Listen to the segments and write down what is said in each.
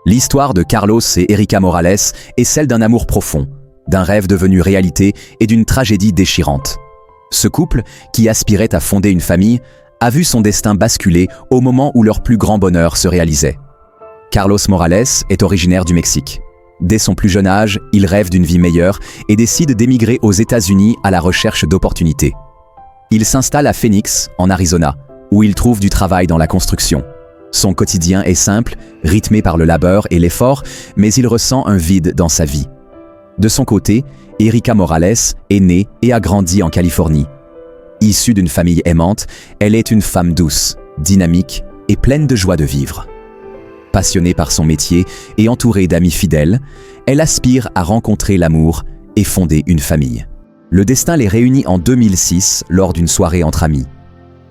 L'histoire de Carlos et Erika Morales est celle d'un amour profond, d'un rêve devenu réalité et d'une tragédie déchirante. Ce couple, qui aspirait à fonder une famille, a vu son destin basculer au moment où leur plus grand bonheur se réalisait. Carlos Morales est originaire du Mexique. Dès son plus jeune âge, il rêve d'une vie meilleure et décide d'émigrer aux États-Unis à la recherche d'opportunités. Il s'installe à Phoenix, en Arizona, où il trouve du travail dans la construction. Son quotidien est simple, rythmé par le labeur et l'effort, mais il ressent un vide dans sa vie. De son côté, Erika Morales est née et a grandi en Californie. Issue d'une famille aimante, elle est une femme douce, dynamique et pleine de joie de vivre. Passionnée par son métier et entourée d'amis fidèles, elle aspire à rencontrer l'amour et fonder une famille. Le destin les réunit en 2006 lors d'une soirée entre amis.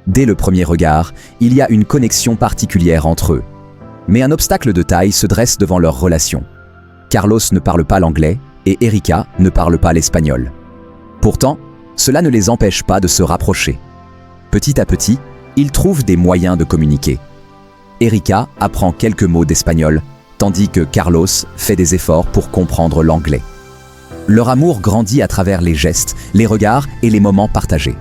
Dès le premier regard, il y a une connexion particulière entre eux. Mais un obstacle de taille se dresse devant leur relation. Carlos ne parle pas l'anglais et Erika ne parle pas l'espagnol. Pourtant, cela ne les empêche pas de se rapprocher. Petit à petit, ils trouvent des moyens de communiquer. Erika apprend quelques mots d'espagnol, tandis que Carlos fait des efforts pour comprendre l'anglais. Leur amour grandit à travers les gestes, les regards et les moments partagés.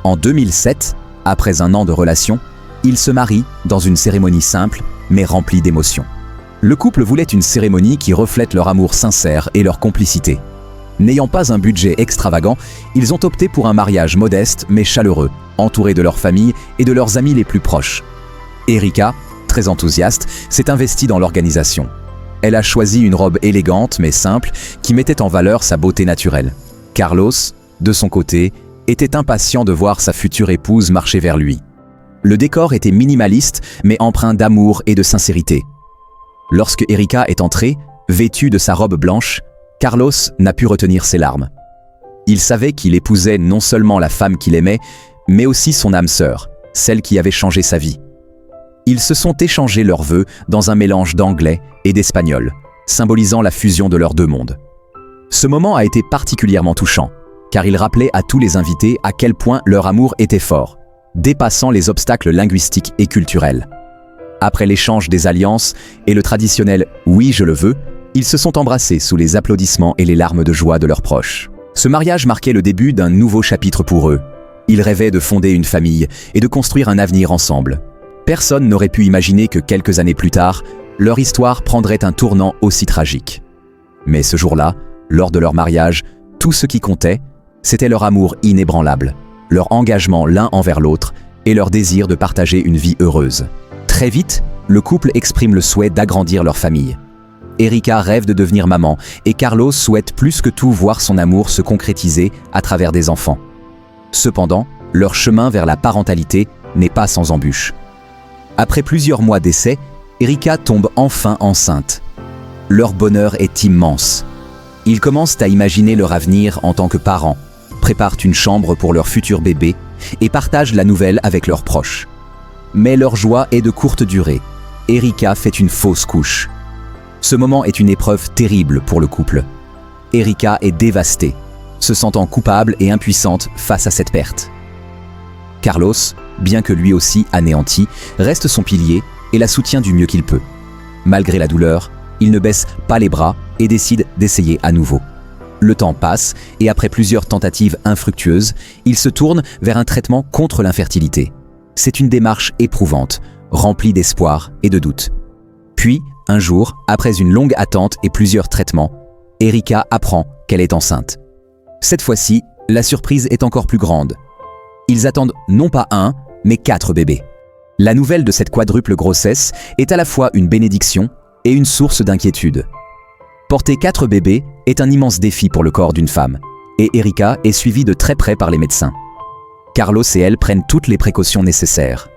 En 2007, après un an de relation, ils se marient dans une cérémonie simple, mais remplie d'émotions. Le couple voulait une cérémonie qui reflète leur amour sincère et leur complicité. N'ayant pas un budget extravagant, ils ont opté pour un mariage modeste mais chaleureux, entouré de leur famille et de leurs amis les plus proches. Erika, très enthousiaste, s'est investie dans l'organisation. Elle a choisi une robe élégante mais simple qui mettait en valeur sa beauté naturelle. Carlos, de son côté, était impatient de voir sa future épouse marcher vers lui. Le décor était minimaliste mais empreint d'amour et de sincérité. Lorsque Erika est entrée, vêtue de sa robe blanche, Carlos n'a pu retenir ses larmes. Il savait qu'il épousait non seulement la femme qu'il aimait, mais aussi son âme sœur, celle qui avait changé sa vie. Ils se sont échangés leurs vœux dans un mélange d'anglais et d'espagnol, symbolisant la fusion de leurs deux mondes. Ce moment a été particulièrement touchant, car il rappelait à tous les invités à quel point leur amour était fort, dépassant les obstacles linguistiques et culturels. Après l'échange des alliances et le traditionnel « oui, je le veux », ils se sont embrassés sous les applaudissements et les larmes de joie de leurs proches. Ce mariage marquait le début d'un nouveau chapitre pour eux. Ils rêvaient de fonder une famille et de construire un avenir ensemble. Personne n'aurait pu imaginer que quelques années plus tard, leur histoire prendrait un tournant aussi tragique. Mais ce jour-là, lors de leur mariage, tout ce qui comptait, c'était leur amour inébranlable, leur engagement l'un envers l'autre et leur désir de partager une vie heureuse. Très vite, le couple exprime le souhait d'agrandir leur famille. Erika rêve de devenir maman et Carlos souhaite plus que tout voir son amour se concrétiser à travers des enfants. Cependant, leur chemin vers la parentalité n'est pas sans embûches. Après plusieurs mois d'essai, Erika tombe enfin enceinte. Leur bonheur est immense. Ils commencent à imaginer leur avenir en tant que parents, préparent une chambre pour leur futur bébé et partagent la nouvelle avec leurs proches. Mais leur joie est de courte durée. Erika fait une fausse couche. Ce moment est une épreuve terrible pour le couple. Erika est dévastée, se sentant coupable et impuissante face à cette perte. Carlos, bien que lui aussi anéanti, reste son pilier et la soutient du mieux qu'il peut. Malgré la douleur, il ne baisse pas les bras et décide d'essayer à nouveau. Le temps passe et après plusieurs tentatives infructueuses, il se tourne vers un traitement contre l'infertilité. C'est une démarche éprouvante, remplie d'espoir et de doute. Puis, un jour, après une longue attente et plusieurs traitements, Erika apprend qu'elle est enceinte. Cette fois-ci, la surprise est encore plus grande. Ils attendent non pas 1, mais 4 bébés. La nouvelle de cette quadruple grossesse est à la fois une bénédiction et une source d'inquiétude. Porter 4 bébés est un immense défi pour le corps d'une femme, et Erika est suivie de très près par les médecins. Carlos et elle prennent toutes les précautions nécessaires.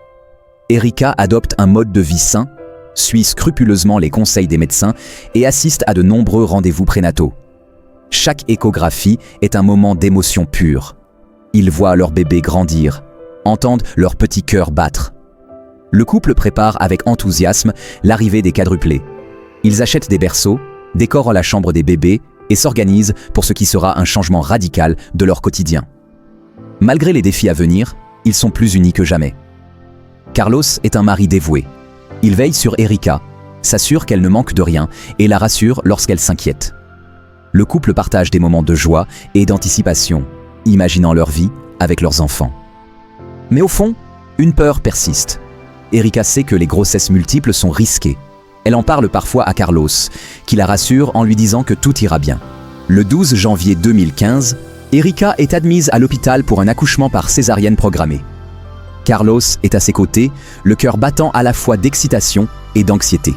Erika adopte un mode de vie sain, suit scrupuleusement les conseils des médecins et assiste à de nombreux rendez-vous prénataux. Chaque échographie est un moment d'émotion pure. Ils voient leur bébé grandir, entendent leur petit cœur battre. Le couple prépare avec enthousiasme l'arrivée des quadruplés. Ils achètent des berceaux, décorent la chambre des bébés et s'organisent pour ce qui sera un changement radical de leur quotidien. Malgré les défis à venir, ils sont plus unis que jamais. Carlos est un mari dévoué. Il veille sur Erika, s'assure qu'elle ne manque de rien et la rassure lorsqu'elle s'inquiète. Le couple partage des moments de joie et d'anticipation, imaginant leur vie avec leurs enfants. Mais au fond, une peur persiste. Erika sait que les grossesses multiples sont risquées. Elle en parle parfois à Carlos, qui la rassure en lui disant que tout ira bien. Le 12 janvier 2015, Erika est admise à l'hôpital pour un accouchement par césarienne programmée. Carlos est à ses côtés, le cœur battant à la fois d'excitation et d'anxiété.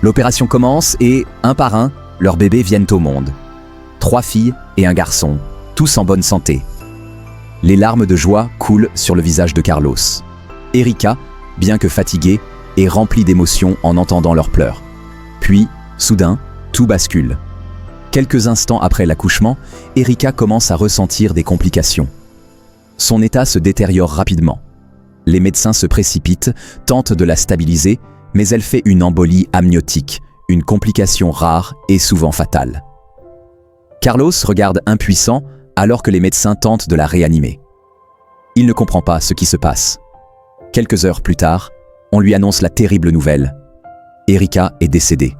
L'opération commence et, un par un, leurs bébés viennent au monde. 3 filles et un garçon, tous en bonne santé. Les larmes de joie coulent sur le visage de Carlos. Erika, bien que fatiguée, est remplie d'émotions en entendant leurs pleurs. Puis, soudain, tout bascule. Quelques instants après l'accouchement, Erika commence à ressentir des complications. Son état se détériore rapidement. Les médecins se précipitent, tentent de la stabiliser, mais elle fait une embolie amniotique, une complication rare et souvent fatale. Carlos regarde impuissant alors que les médecins tentent de la réanimer. Il ne comprend pas ce qui se passe. Quelques heures plus tard, on lui annonce la terrible nouvelle. Erika est décédée.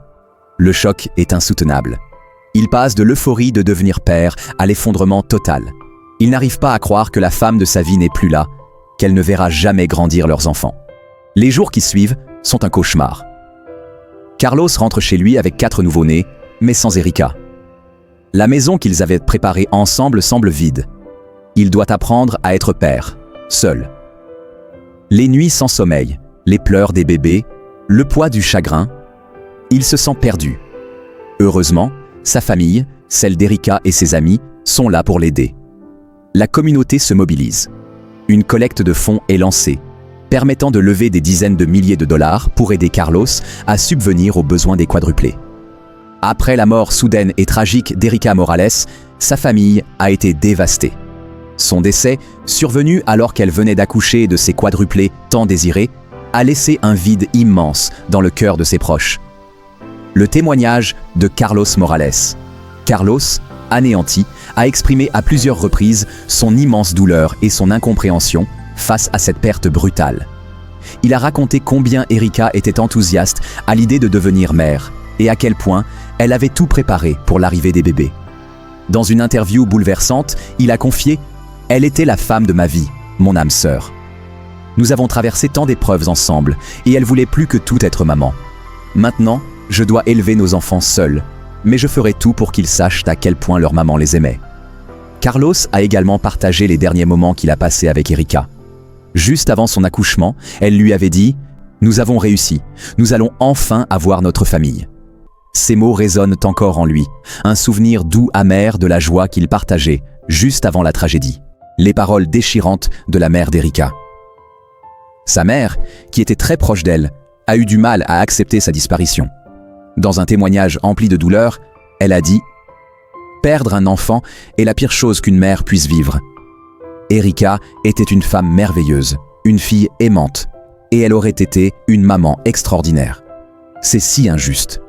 Le choc est insoutenable. Il passe de l'euphorie de devenir père à l'effondrement total. Il n'arrive pas à croire que la femme de sa vie n'est plus là, qu'elle ne verra jamais grandir leurs enfants. Les jours qui suivent sont un cauchemar. Carlos rentre chez lui avec 4 nouveau-nés, mais sans Erika. La maison qu'ils avaient préparée ensemble semble vide. Il doit apprendre à être père, seul. Les nuits sans sommeil, les pleurs des bébés, le poids du chagrin, il se sent perdu. Heureusement, sa famille, celle d'Erika et ses amis, sont là pour l'aider. La communauté se mobilise. Une collecte de fonds est lancée, permettant de lever des dizaines de milliers de dollars pour aider Carlos à subvenir aux besoins des quadruplés. Après la mort soudaine et tragique d'Erika Morales, sa famille a été dévastée. Son décès, survenu alors qu'elle venait d'accoucher de ses quadruplés tant désirés, a laissé un vide immense dans le cœur de ses proches. Le témoignage de Carlos Morales. Carlos, anéanti, a exprimé à plusieurs reprises son immense douleur et son incompréhension face à cette perte brutale. Il a raconté combien Erika était enthousiaste à l'idée de devenir mère et à quel point elle avait tout préparé pour l'arrivée des bébés. Dans une interview bouleversante, il a confié « Elle était la femme de ma vie, mon âme sœur. Nous avons traversé tant d'épreuves ensemble et elle voulait plus que tout être maman. Maintenant, je dois élever nos enfants seuls, mais je ferai tout pour qu'ils sachent à quel point leur maman les aimait. » Carlos a également partagé les derniers moments qu'il a passés avec Erika. Juste avant son accouchement, elle lui avait dit « Nous avons réussi, nous allons enfin avoir notre famille. » Ces mots résonnent encore en lui, un souvenir doux amer de la joie qu'il partageait juste avant la tragédie. Les paroles déchirantes de la mère d'Erika. Sa mère, qui était très proche d'elle, a eu du mal à accepter sa disparition. Dans un témoignage empli de douleur, elle a dit « Perdre un enfant est la pire chose qu'une mère puisse vivre. Erika était une femme merveilleuse, une fille aimante, et elle aurait été une maman extraordinaire. C'est si injuste. »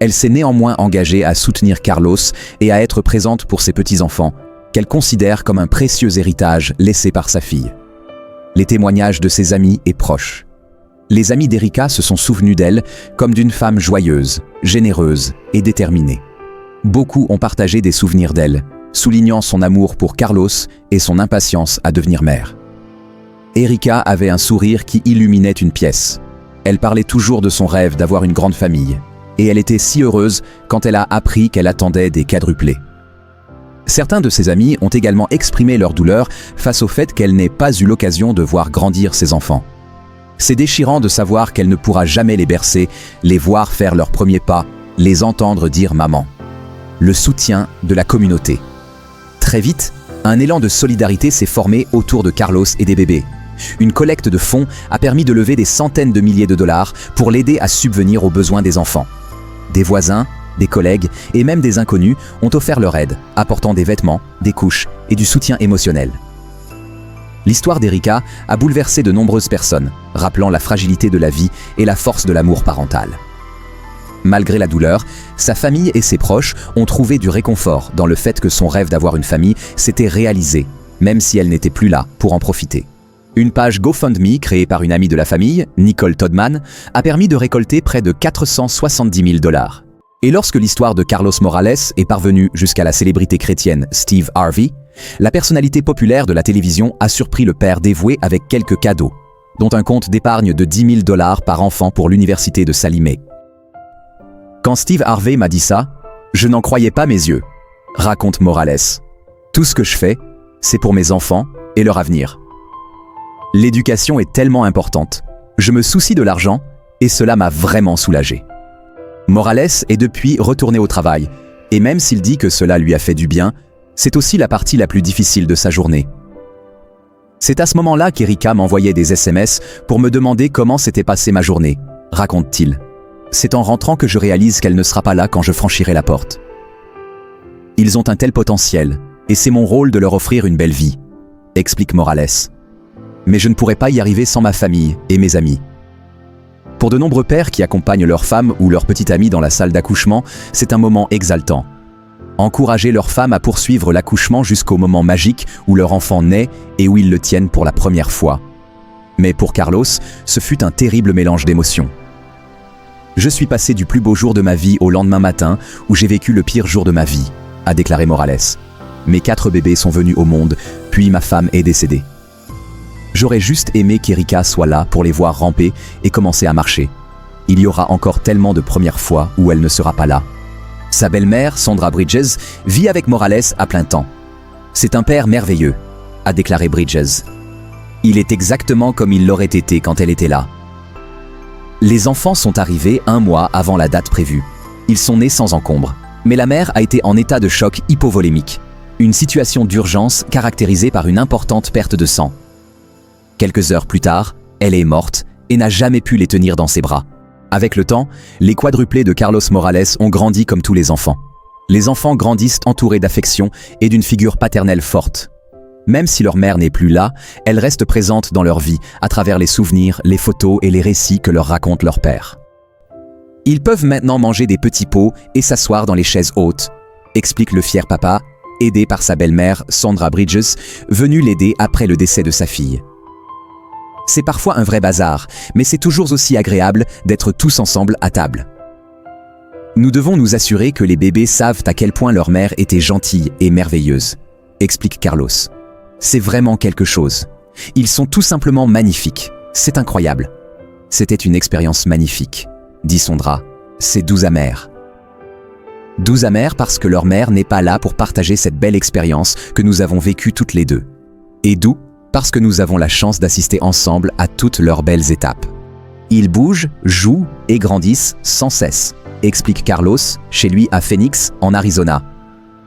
Elle s'est néanmoins engagée à soutenir Carlos et à être présente pour ses petits-enfants, qu'elle considère comme un précieux héritage laissé par sa fille. Les témoignages de ses amis et proches. Les amis d'Erika se sont souvenus d'elle comme d'une femme joyeuse, généreuse et déterminée. Beaucoup ont partagé des souvenirs d'elle, soulignant son amour pour Carlos et son impatience à devenir mère. Erika avait un sourire qui illuminait une pièce. Elle parlait toujours de son rêve d'avoir une grande famille, et elle était si heureuse quand elle a appris qu'elle attendait des quadruplés. Certains de ses amis ont également exprimé leur douleur face au fait qu'elle n'ait pas eu l'occasion de voir grandir ses enfants. C'est déchirant de savoir qu'elle ne pourra jamais les bercer, les voir faire leurs premiers pas, les entendre dire « maman ». Le soutien de la communauté. Très vite, un élan de solidarité s'est formé autour de Carlos et des bébés. Une collecte de fonds a permis de lever des centaines de milliers de dollars pour l'aider à subvenir aux besoins des enfants. Des voisins, des collègues et même des inconnus ont offert leur aide, apportant des vêtements, des couches et du soutien émotionnel. L'histoire d'Erika a bouleversé de nombreuses personnes, rappelant la fragilité de la vie et la force de l'amour parental. Malgré la douleur, sa famille et ses proches ont trouvé du réconfort dans le fait que son rêve d'avoir une famille s'était réalisé, même si elle n'était plus là pour en profiter. Une page GoFundMe créée par une amie de la famille, Nicole Todman, a permis de récolter près de 470 000 $. Et lorsque l'histoire de Carlos Morales est parvenue jusqu'à la célébrité chrétienne Steve Harvey, la personnalité populaire de la télévision a surpris le père dévoué avec quelques cadeaux, dont un compte d'épargne de 10 000 $ par enfant pour l'université de Salimé. Quand Steve Harvey m'a dit ça, je n'en croyais pas mes yeux, raconte Morales. Tout ce que je fais, c'est pour mes enfants et leur avenir. L'éducation est tellement importante. Je me soucie de l'argent et cela m'a vraiment soulagé. Morales est depuis retourné au travail et même s'il dit que cela lui a fait du bien, c'est aussi la partie la plus difficile de sa journée. C'est à ce moment-là qu'Erika m'envoyait des SMS pour me demander comment s'était passée ma journée, raconte-t-il. C'est en rentrant que je réalise qu'elle ne sera pas là quand je franchirai la porte. Ils ont un tel potentiel et c'est mon rôle de leur offrir une belle vie, explique Morales. Mais je ne pourrais pas y arriver sans ma famille et mes amis. Pour de nombreux pères qui accompagnent leur femme ou leur petite amie dans la salle d'accouchement, c'est un moment exaltant. Encourager leur femme à poursuivre l'accouchement jusqu'au moment magique où leur enfant naît et où ils le tiennent pour la première fois. Mais pour Carlos, ce fut un terrible mélange d'émotions. Je suis passé du plus beau jour de ma vie au lendemain matin où j'ai vécu le pire jour de ma vie, a déclaré Morales. Mes 4 bébés sont venus au monde, puis ma femme est décédée. J'aurais juste aimé qu'Erika soit là pour les voir ramper et commencer à marcher. Il y aura encore tellement de premières fois où elle ne sera pas là. Sa belle-mère, Sandra Bridges, vit avec Morales à plein temps. C'est un père merveilleux, a déclaré Bridges. Il est exactement comme il l'aurait été quand elle était là. Les enfants sont arrivés 1 mois avant la date prévue. Ils sont nés sans encombre. Mais la mère a été en état de choc hypovolémique. Une situation d'urgence caractérisée par une importante perte de sang. Quelques heures plus tard, elle est morte et n'a jamais pu les tenir dans ses bras. Avec le temps, les quadruplés de Carlos Morales ont grandi comme tous les enfants. Les enfants grandissent entourés d'affection et d'une figure paternelle forte. Même si leur mère n'est plus là, elle reste présente dans leur vie à travers les souvenirs, les photos et les récits que leur raconte leur père. Ils peuvent maintenant manger des petits pots et s'asseoir dans les chaises hautes, explique le fier papa, aidé par sa belle-mère Sandra Bridges, venue l'aider après le décès de sa fille. C'est parfois un vrai bazar, mais c'est toujours aussi agréable d'être tous ensemble à table. Nous devons nous assurer que les bébés savent à quel point leur mère était gentille et merveilleuse, explique Carlos. C'est vraiment quelque chose. Ils sont tout simplement magnifiques. C'est incroyable. C'était une expérience magnifique, dit Sandra. C'est doux amer. Doux amer parce que leur mère n'est pas là pour partager cette belle expérience que nous avons vécue toutes les deux. Et doux parce que nous avons la chance d'assister ensemble à toutes leurs belles étapes. Ils bougent, jouent et grandissent sans cesse, explique Carlos, chez lui à Phoenix, en Arizona.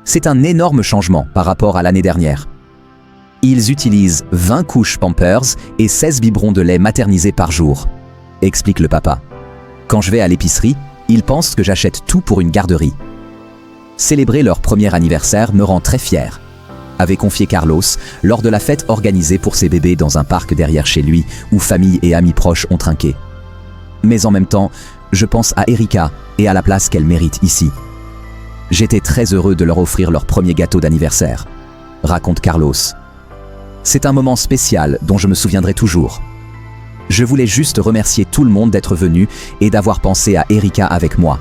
C'est un énorme changement par rapport à l'année dernière. Ils utilisent 20 couches Pampers et 16 biberons de lait maternisé par jour, explique le papa. Quand je vais à l'épicerie, ils pensent que j'achète tout pour une garderie. Célébrer leur premier anniversaire me rend très fier, avait confié Carlos lors de la fête organisée pour ses bébés dans un parc derrière chez lui où famille et amis proches ont trinqué. Mais en même temps, je pense à Erika et à la place qu'elle mérite ici. J'étais très heureux de leur offrir leur premier gâteau d'anniversaire, raconte Carlos. C'est un moment spécial dont je me souviendrai toujours. Je voulais juste remercier tout le monde d'être venu et d'avoir pensé à Erika avec moi,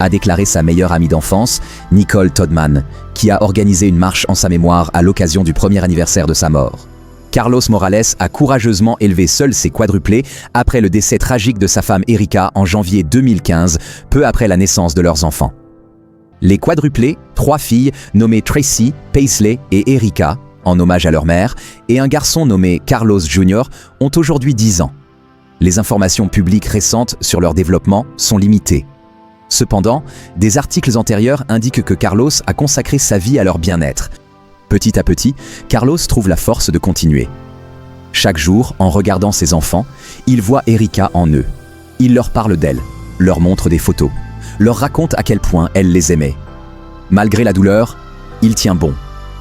a déclaré sa meilleure amie d'enfance, Nicole Todman, qui a organisé une marche en sa mémoire à l'occasion du premier anniversaire de sa mort. Carlos Morales a courageusement élevé seul ses quadruplés après le décès tragique de sa femme Erika en janvier 2015, peu après la naissance de leurs enfants. Les quadruplés, 3 filles nommées Tracy, Paisley et Erika, en hommage à leur mère, et un garçon nommé Carlos Jr. ont aujourd'hui 10 ans. Les informations publiques récentes sur leur développement sont limitées. Cependant, des articles antérieurs indiquent que Carlos a consacré sa vie à leur bien-être. Petit à petit, Carlos trouve la force de continuer. Chaque jour, en regardant ses enfants, il voit Erika en eux. Il leur parle d'elle, leur montre des photos, leur raconte à quel point elle les aimait. Malgré la douleur, il tient bon.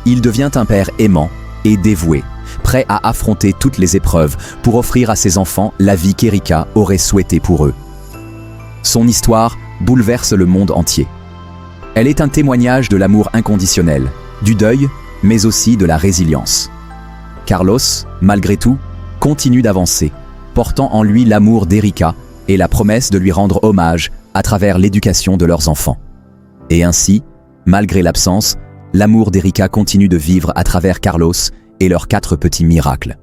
Il devient un père aimant et dévoué, prêt à affronter toutes les épreuves pour offrir à ses enfants la vie qu'Erika aurait souhaitée pour eux. Son histoire bouleverse le monde entier. Elle est un témoignage de l'amour inconditionnel, du deuil, mais aussi de la résilience. Carlos, malgré tout, continue d'avancer, portant en lui l'amour d'Erika et la promesse de lui rendre hommage à travers l'éducation de leurs enfants. Et ainsi, malgré l'absence, l'amour d'Erika continue de vivre à travers Carlos et leurs 4 petits miracles.